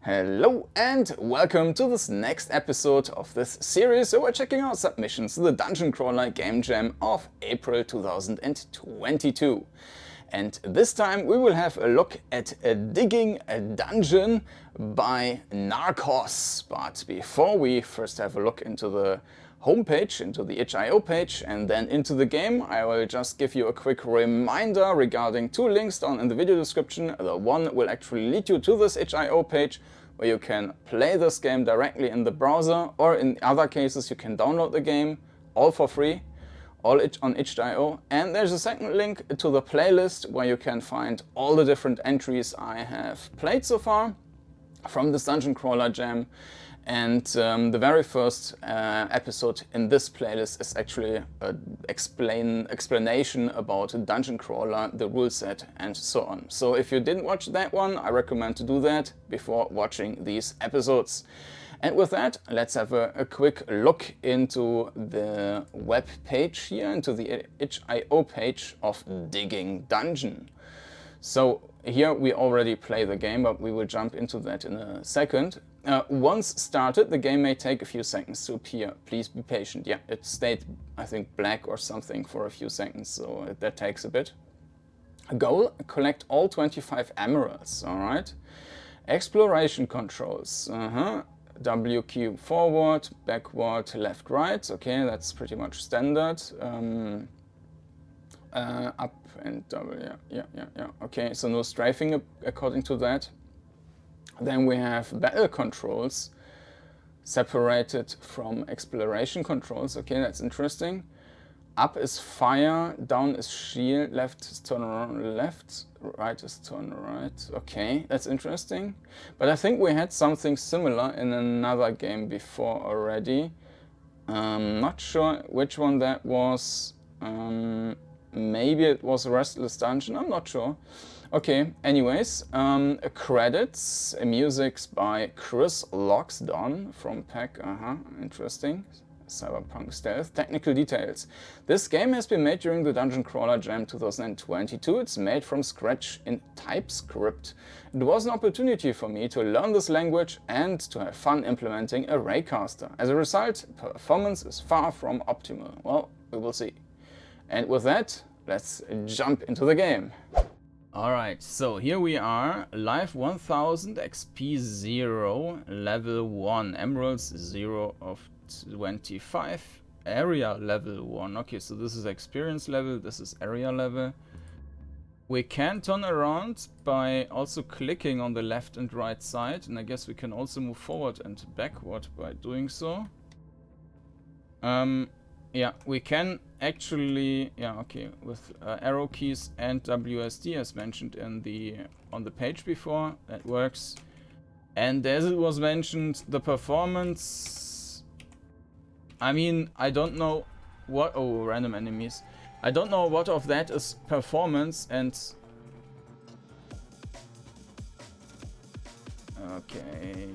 Hello and welcome to this next episode of this series where we're checking out submissions to the dungeon crawler game jam of April 2022. And this time we will have a look at Digging a Dungeon by Narkhos. But before we first have a look into the homepage, into the itch.io page, and then into the game, I will just give you a quick reminder regarding two links down in the video description. The one will actually lead you to this itch.io page where you can play this game directly in the browser, or in other cases you can download the game all for free, all on itch.io. And there's a second link to the playlist where you can find all the different entries I have played so far from this dungeon crawler jam. And the very first episode in this playlist is actually an explanation about a dungeon crawler, the rule set, and so on. So if you didn't watch that one, I recommend to do that before watching these episodes. And with that, let's have a quick look into the web page here, into the itch.io page of Digging Dungeon. So here we already play the game, but we will jump into that in a second. Once started, the game may take a few seconds to appear. Please be patient. Yeah, it stayed, I think, black or something for a few seconds, so that takes a bit. Goal, collect all 25 emeralds, alright. Exploration controls, W key forward, backward, left, right, okay, that's pretty much standard. Up and W, yeah, okay, so no strafing according to that. Then we have battle controls separated from exploration controls. Okay, that's interesting. Up is fire, down is shield, left is turn around left, right is turn right. Okay, that's interesting. But I think we had something similar in another game before already. Not sure which one that was. Maybe it was Restless Dungeon, I'm not sure. Okay, anyways, credits, music's by Chris Loxdon from Pack, interesting. Cyberpunk Stealth. Technical details. This game has been made during the Dungeon Crawler Jam 2022. It's made from scratch in TypeScript. It was an opportunity for me to learn this language and to have fun implementing a Raycaster. As a result, performance is far from optimal. Well, we will see. And with that, let's jump into the game. Alright, so here we are, live 1000, XP 0, level 1, emeralds 0 of 25, area level 1. Okay, so this is experience level, this is area level. We can turn around by also clicking on the left and right side, and I guess we can also move forward and backward by doing so. Yeah, we can actually, yeah, okay, with arrow keys and WSD as mentioned in on the page before, that works. And as it was mentioned, the performance, I mean, I don't know what, oh, random enemies. I don't know what of that is performance and, okay.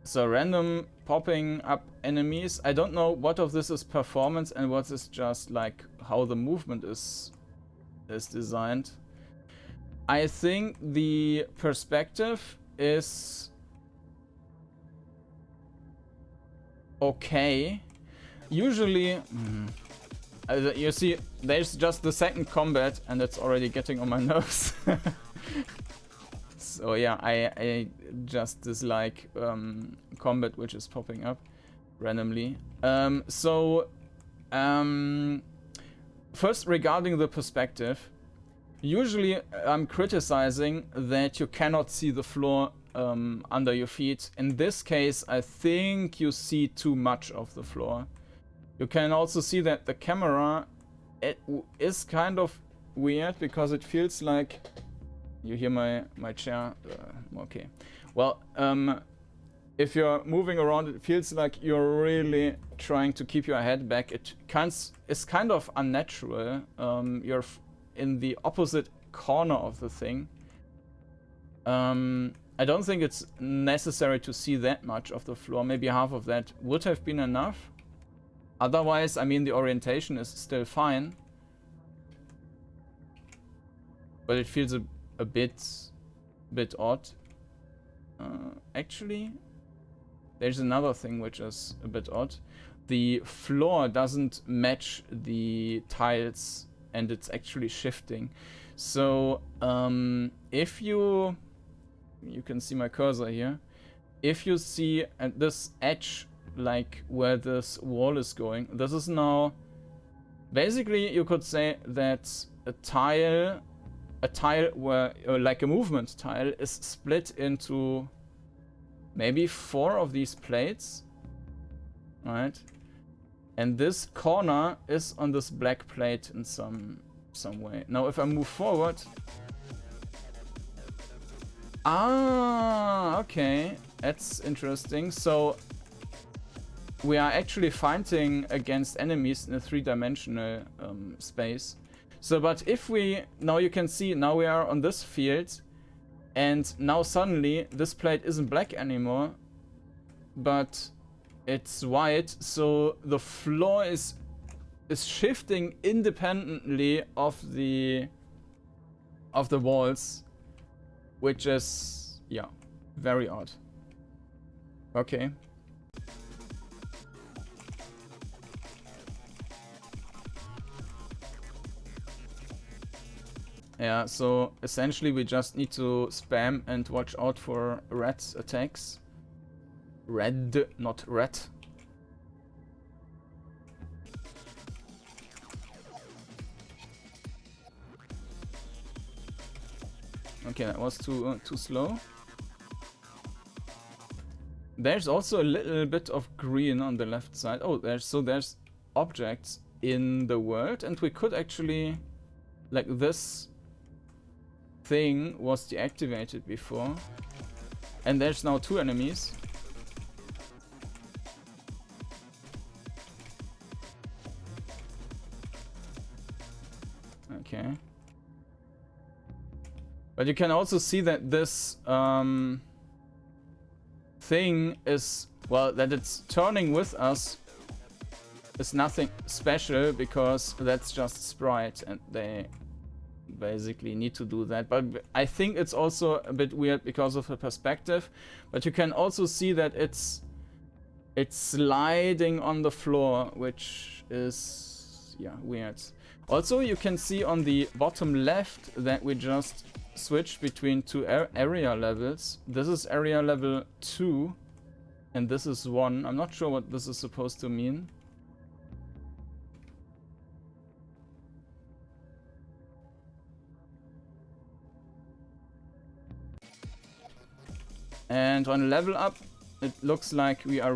So random popping up enemies. I don't know what of this is performance and what is just like how the movement is designed. I think the perspective is okay. Usually, you see, there's just the second combat and it's already getting on my nerves. So yeah, I just dislike combat which is popping up randomly. First regarding the perspective, usually I'm criticizing that you cannot see the floor under your feet. In this case, I think you see too much of the floor. You can also see that the camera, it is kind of weird because it feels like, you hear my chair? Okay. Well, if you're moving around, it feels like you're really trying to keep your head back. It's kind of unnatural. You're in the opposite corner of the thing. I don't think it's necessary to see that much of the floor. Maybe half of that would have been enough. Otherwise, I mean, the orientation is still fine. But it feels a bit bit odd. Actually, there's another thing which is a bit odd. The floor doesn't match the tiles and it's actually shifting. So if you can see my cursor here, if you see at this edge, like where this wall is going, this is now basically, you could say that a tile where like a movement tile is split into maybe 4 of these plates, right? And this corner is on this black plate in some way. Now if I move forward, okay, that's interesting. So we are actually fighting against enemies in a 3-dimensional space. So, but if we, now you can see, now we are on this field, and now suddenly this plate isn't black anymore, but it's white. So the floor is shifting independently of the walls, which is, yeah, very odd. Okay. Yeah, so essentially we just need to spam and watch out for red attacks. Red, not rat. Okay, that was too slow. There's also a little bit of green on the left side. Oh, there's objects in the world, and we could actually, like, this thing was deactivated before, and there's now 2 enemies. Okay. But you can also see that this thing is, well, that it's turning with us is nothing special, because that's just sprite and they basically need to do that. But I think it's also a bit weird because of the perspective. But you can also see that it's sliding on the floor, which is, yeah, weird. Also, you can see on the bottom left that we just switched between 2 area levels. This is area level 2 and this is 1. I'm not sure what this is supposed to mean. And on level up, it looks like we are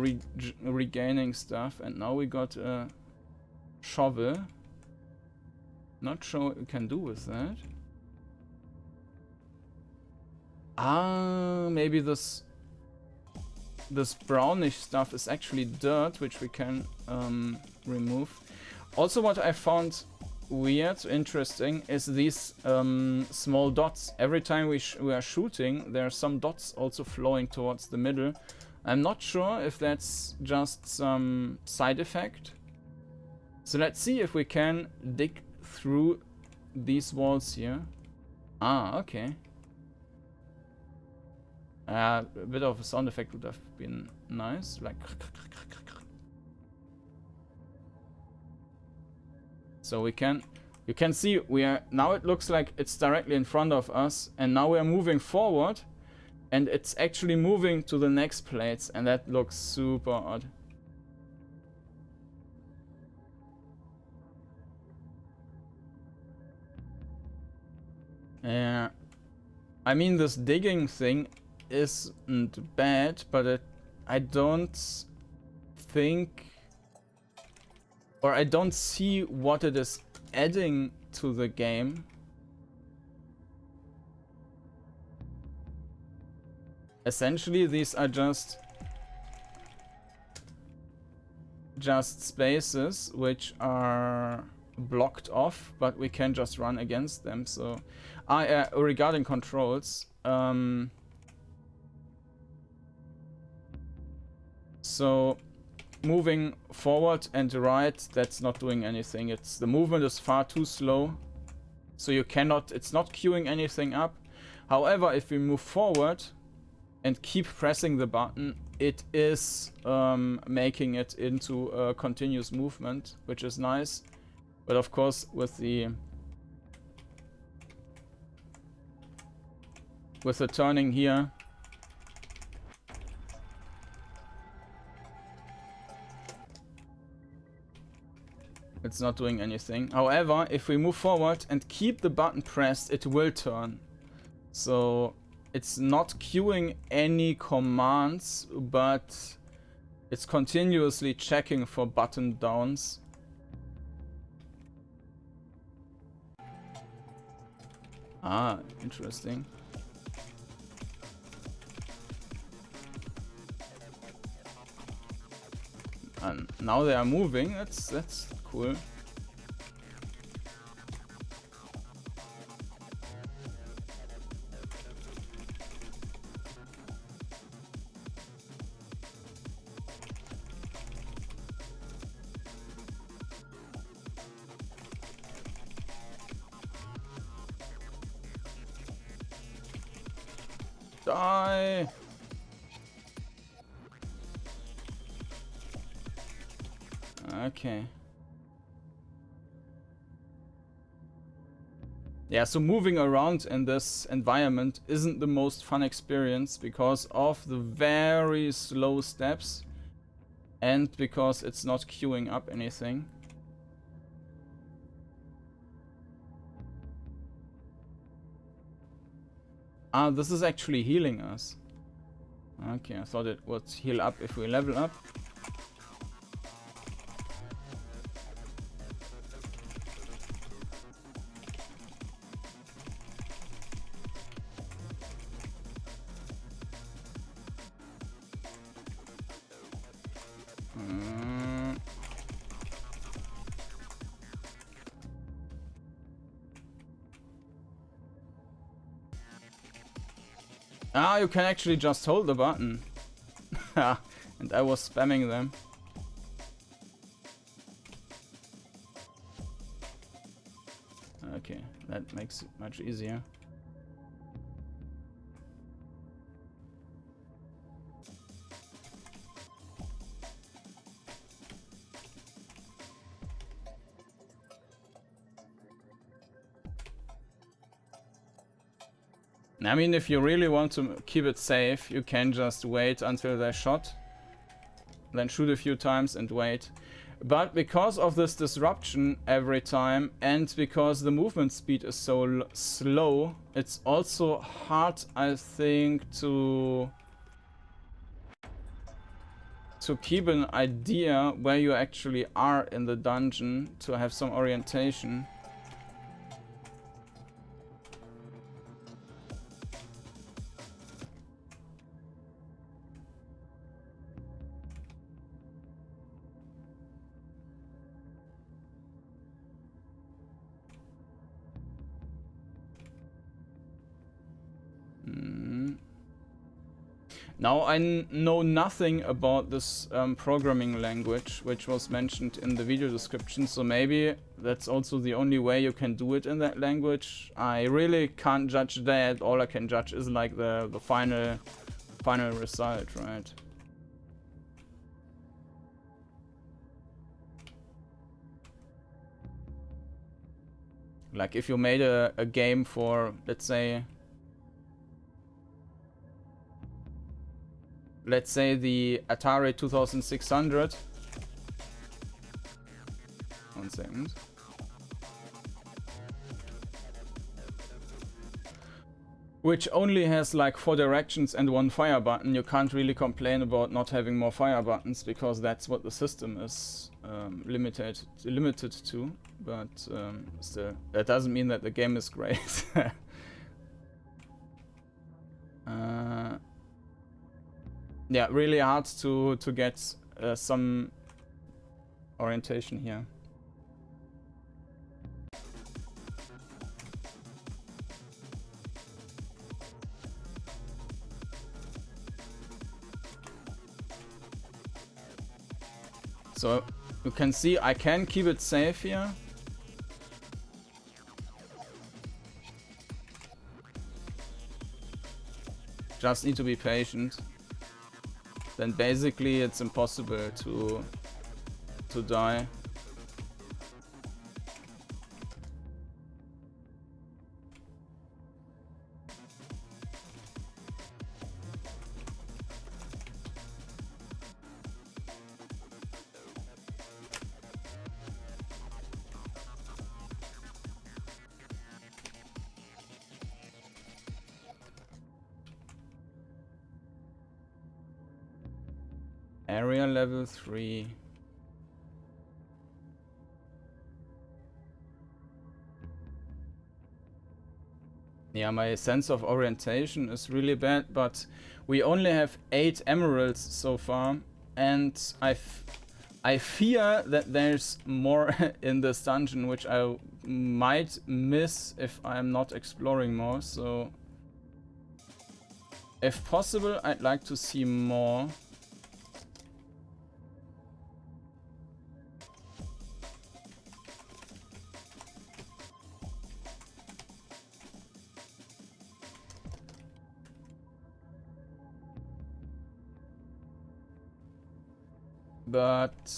regaining stuff. And now we got a shovel. Not sure what we can do with that. Maybe this brownish stuff is actually dirt, which we can remove. Also, what I found weird, interesting, is these small dots. Every time we are shooting, there are some dots also flowing towards the middle. I'm not sure if that's just some side effect. So let's see if we can dig through these walls here. Okay. A bit of a sound effect would have been nice, like. So you can see we are now. It looks like it's directly in front of us, and now we are moving forward, and it's actually moving to the next plates, and that looks super odd. Yeah, I mean, this digging thing isn't bad, but I don't think, or I don't see what it is adding to the game. Essentially, these are just spaces which are blocked off, but we can just run against them. So, regarding controls, so moving forward and right, that's not doing anything. The movement is far too slow, so you cannot. It's not queuing anything up. However, if we move forward and keep pressing the button, it is making it into a continuous movement, which is nice. But of course, with the turning here, it's not doing anything. However, if we move forward and keep the button pressed, it will turn. So it's not queuing any commands, but it's continuously checking for button downs. Ah, interesting. And now they are moving. That's cool. Die! Okay. Yeah, so moving around in this environment isn't the most fun experience because of the very slow steps and because it's not queuing up anything. Ah, this is actually healing us. Okay, I thought it would heal up if we level up. Ah, you can actually just hold the button. And I was spamming them. Okay, that makes it much easier. I mean, if you really want to keep it safe, you can just wait until they're shot, then shoot a few times and wait. But because of this disruption every time, and because the movement speed is so slow, it's also hard, I think, to keep an idea where you actually are in the dungeon, to have some orientation. Now I know nothing about this programming language, which was mentioned in the video description, so maybe that's also the only way you can do it in that language. I really can't judge that. All I can judge is like the final result, right? Like if you made a game for, let's say the Atari 2600. One second. Which only has like 4 directions and 1 fire button. You can't really complain about not having more fire buttons because that's what the system is limited to. But still, that doesn't mean that the game is great. Yeah, really hard to get some orientation here. So you can see I can keep it safe here. Just need to be patient. Then basically it's impossible to die. Area level 3. Yeah, my sense of orientation is really bad, but we only have 8 emeralds so far, and I fear that there's more in this dungeon which I might miss if I'm not exploring more, so if possible I'd like to see more. But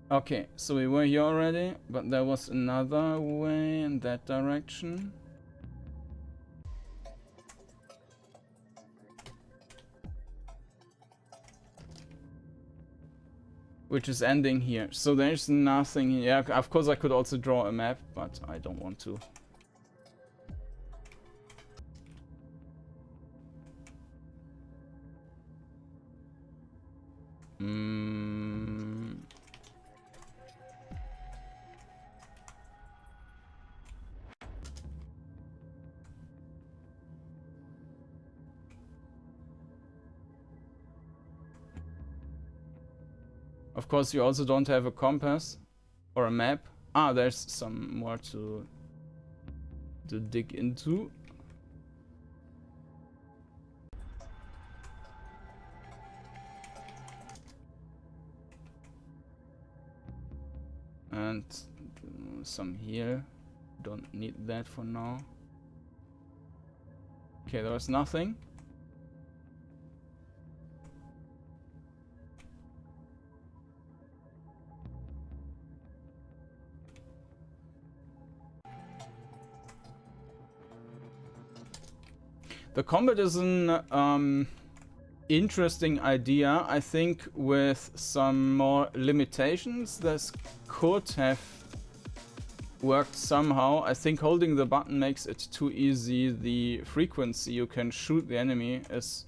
okay, so we were here already, but there was another way in that direction. Which is ending here. So there's nothing here. Yeah, of course I could also draw a map, but I don't want to. Of course, you also don't have a compass or a map. Ah, there's some more to dig into. And some here. Don't need that for now. Okay, there was nothing. The combat is an interesting idea. I think with some more limitations, this could have worked somehow. I think holding the button makes it too easy. The frequency you can shoot the enemy is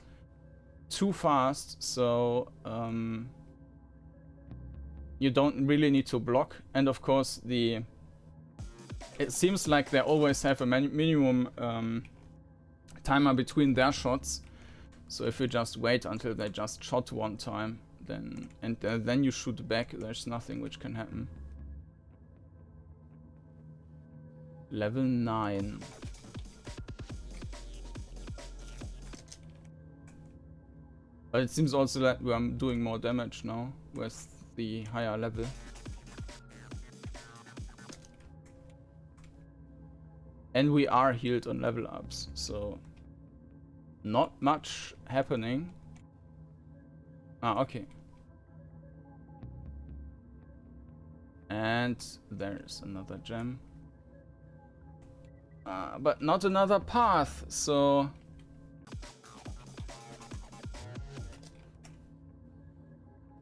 too fast, so you don't really need to block. And of course, it seems like they always have a minimum timer between their shots. So if you just wait until they just shot one time, then you shoot back, there's nothing which can happen. Level 9. But it seems also that we're doing more damage now with the higher level. And we are healed on level ups, so not much happening. Ah, okay. And there's another gem. But not another path, so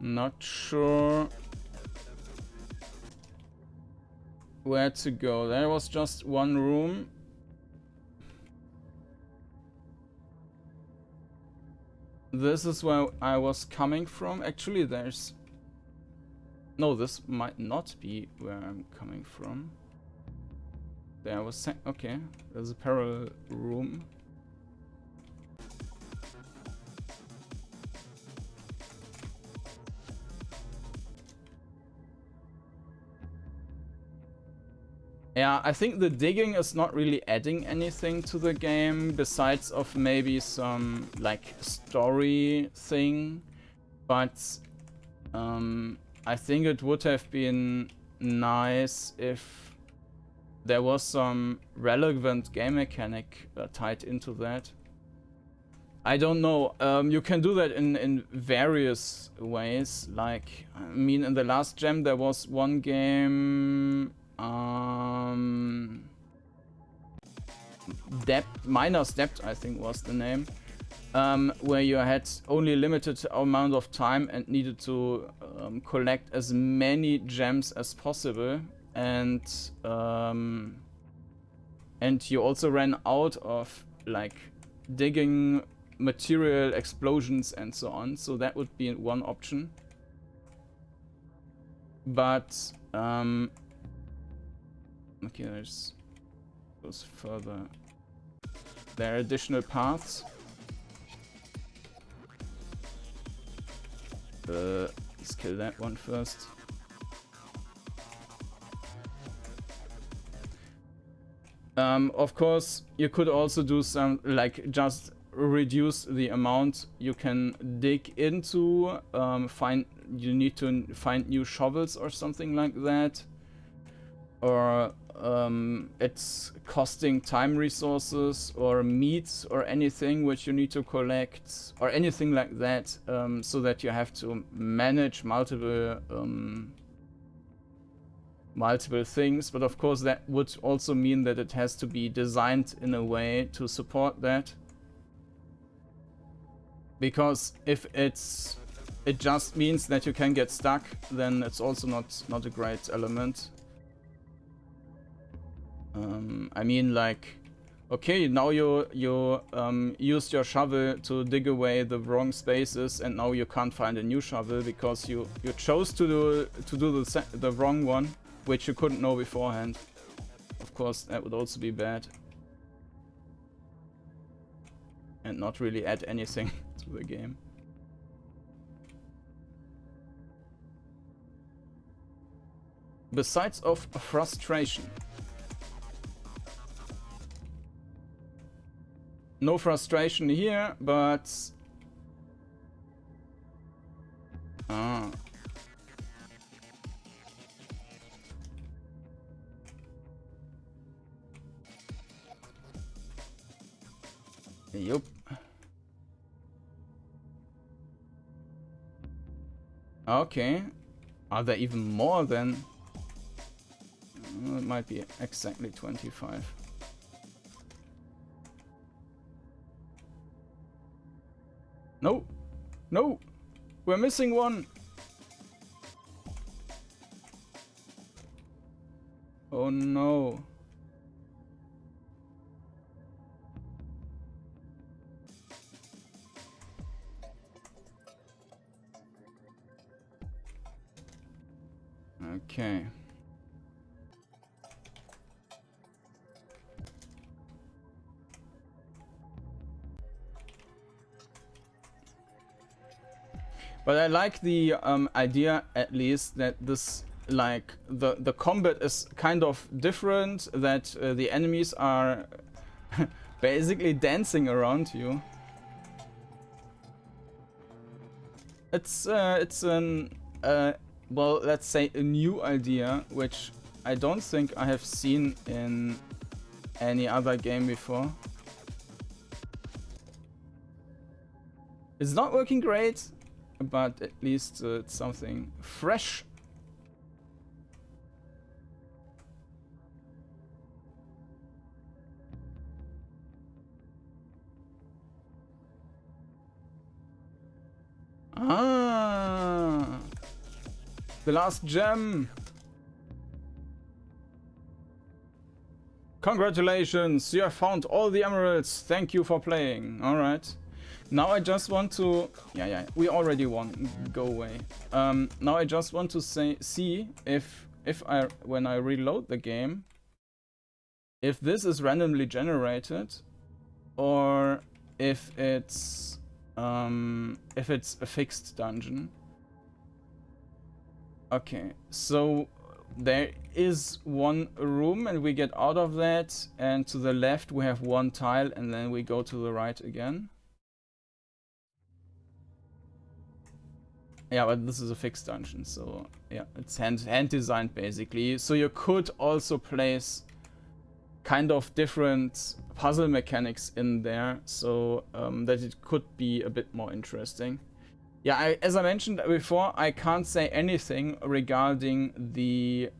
not sure where to go. There was just one room. This is where I was coming from. Actually, there's... No, this might not be where I'm coming from. There was... Okay, there's a parallel room. Yeah, I think the digging is not really adding anything to the game besides of maybe some like story thing, but I think it would have been nice if there was some relevant game mechanic tied into that. I don't know. You can do that in various ways. Like, I mean, in the last gem there was one game, Miner's Debt, I think was the name, where you had only limited amount of time and needed to collect as many gems as possible, and you also ran out of like digging material, explosions and so on, so that would be one option. But okay, there's goes further. There are additional paths. Let's kill that one first. Of course, you could also do some, like, just reduce the amount you can dig into. You need to find new shovels or something like that. Or it's costing time resources or meat or anything which you need to collect or anything like that, so that you have to manage multiple things. But of course that would also mean that it has to be designed in a way to support that, because if it just means that you can get stuck, then it's also not a great element. I mean, like, okay, now you used your shovel to dig away the wrong spaces, and now you can't find a new shovel because you chose to do the wrong one, which you couldn't know beforehand. Of course, that would also be bad and not really add anything to the game. Besides of frustration. No frustration here, but yup. Okay. Are there even more then? It might be exactly 25. No! No! We're missing one! Oh no. Okay. But I like the idea, at least, that this, like, the combat is kind of different, that the enemies are basically dancing around you. It's an well, let's say a new idea, which I don't think I have seen in any other game before. It's not working great, but at least it's something fresh. Ah, the last gem. Congratulations, you have found all the emeralds. Thank you for playing. All right. Now I just want to... Yeah, we already won. Go away. Now I just want to see if when I reload the game, if this is randomly generated, or if it's a fixed dungeon. Okay, so there is one room and we get out of that, and to the left we have one tile, and then we go to the right again. Yeah, but this is a fixed dungeon, so yeah, it's hand designed basically. So you could also place kind of different puzzle mechanics in there, so that it could be a bit more interesting. Yeah, as I mentioned before, I can't say anything regarding the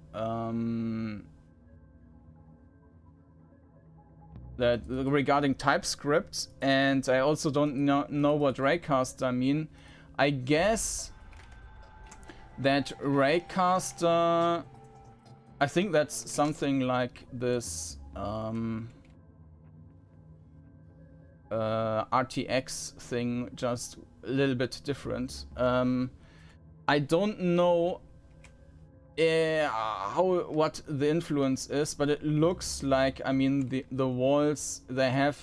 regarding TypeScript, and I also don't know what Raycaster mean. I guess that Raycaster, I think that's something like this RTX thing, just a little bit different. I don't know what the influence is, but it looks like, I mean, the walls, they have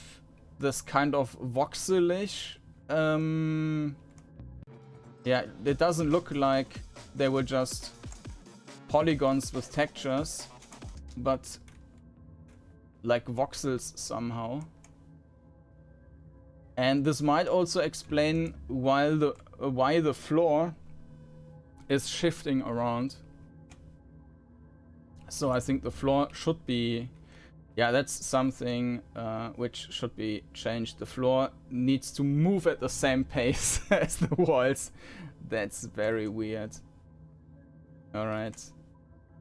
this kind of voxelish. Yeah, it doesn't look like they were just polygons with textures, but like voxels somehow. And this might also explain why the floor is shifting around. So I think the floor should be, yeah, that's something which should be changed. The floor needs to move at the same pace as the walls. That's very weird. All right.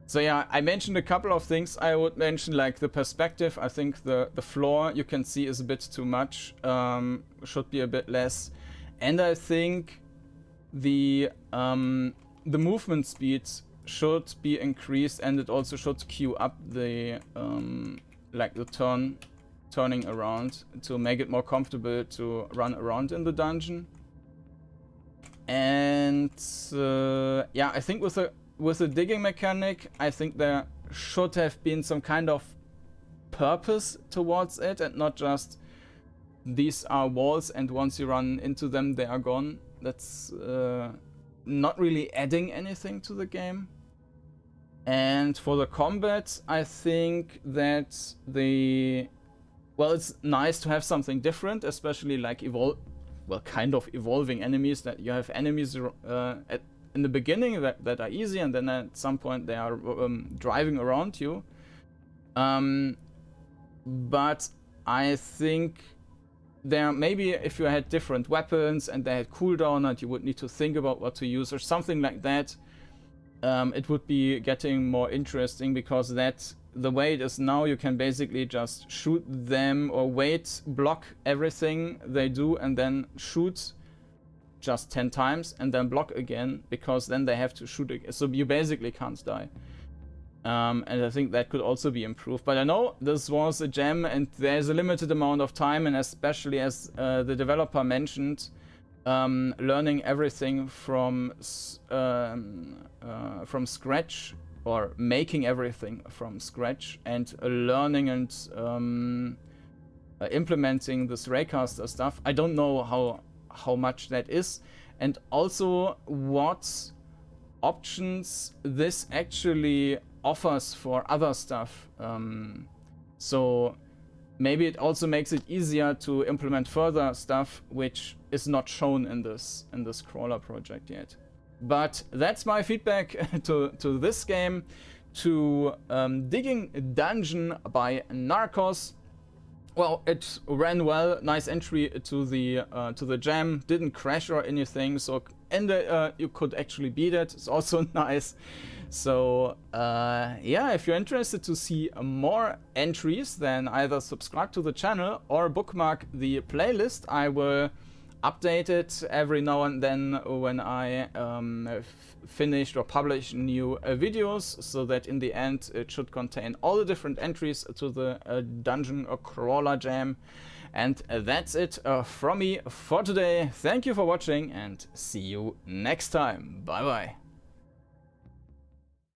So yeah, I mentioned a couple of things. I would mention like the perspective. I think the floor you can see is a bit too much. Should be a bit less. And I think the movement speed should be increased, and it also should queue up the like the turning around to make it more comfortable to run around in the dungeon. And yeah, I think with the digging mechanic, I think there should have been some kind of purpose towards it, and not just these are walls and once you run into them they are gone. That's not really adding anything to the game. And for the combat, I think that it's nice to have something different, especially like kind of evolving enemies, that you have enemies in the beginning that are easy, and then at some point they are driving around you. But I think there maybe if you had different weapons and they had cooldown and you would need to think about what to use or something like that, it would be getting more interesting, because the way it is now, you can basically just shoot them or wait, block everything they do, and then shoot just 10 times and then block again, because then they have to shoot again. So you basically can't die. And I think that could also be improved. But I know this was a gem and there's a limited amount of time, and especially as the developer mentioned, learning everything from scratch, or making everything from scratch, and learning and implementing this Raycaster stuff. I don't know how much that is, and also what options this actually offers for other stuff. So maybe it also makes it easier to implement further stuff which is not shown in this crawler project yet. But that's my feedback to this game, to Digging Dungeon by Narkhos. Well, it ran well, nice entry to the jam, didn't crash or anything, so you could actually beat it. It's also nice. So yeah, if you're interested to see more entries, then either subscribe to the channel or bookmark the playlist. I will update it every now and then when I finished or publish new videos, so that in the end it should contain all the different entries to the dungeon or crawler jam. And that's it from me for today. Thank you for watching and see you next time. Bye bye.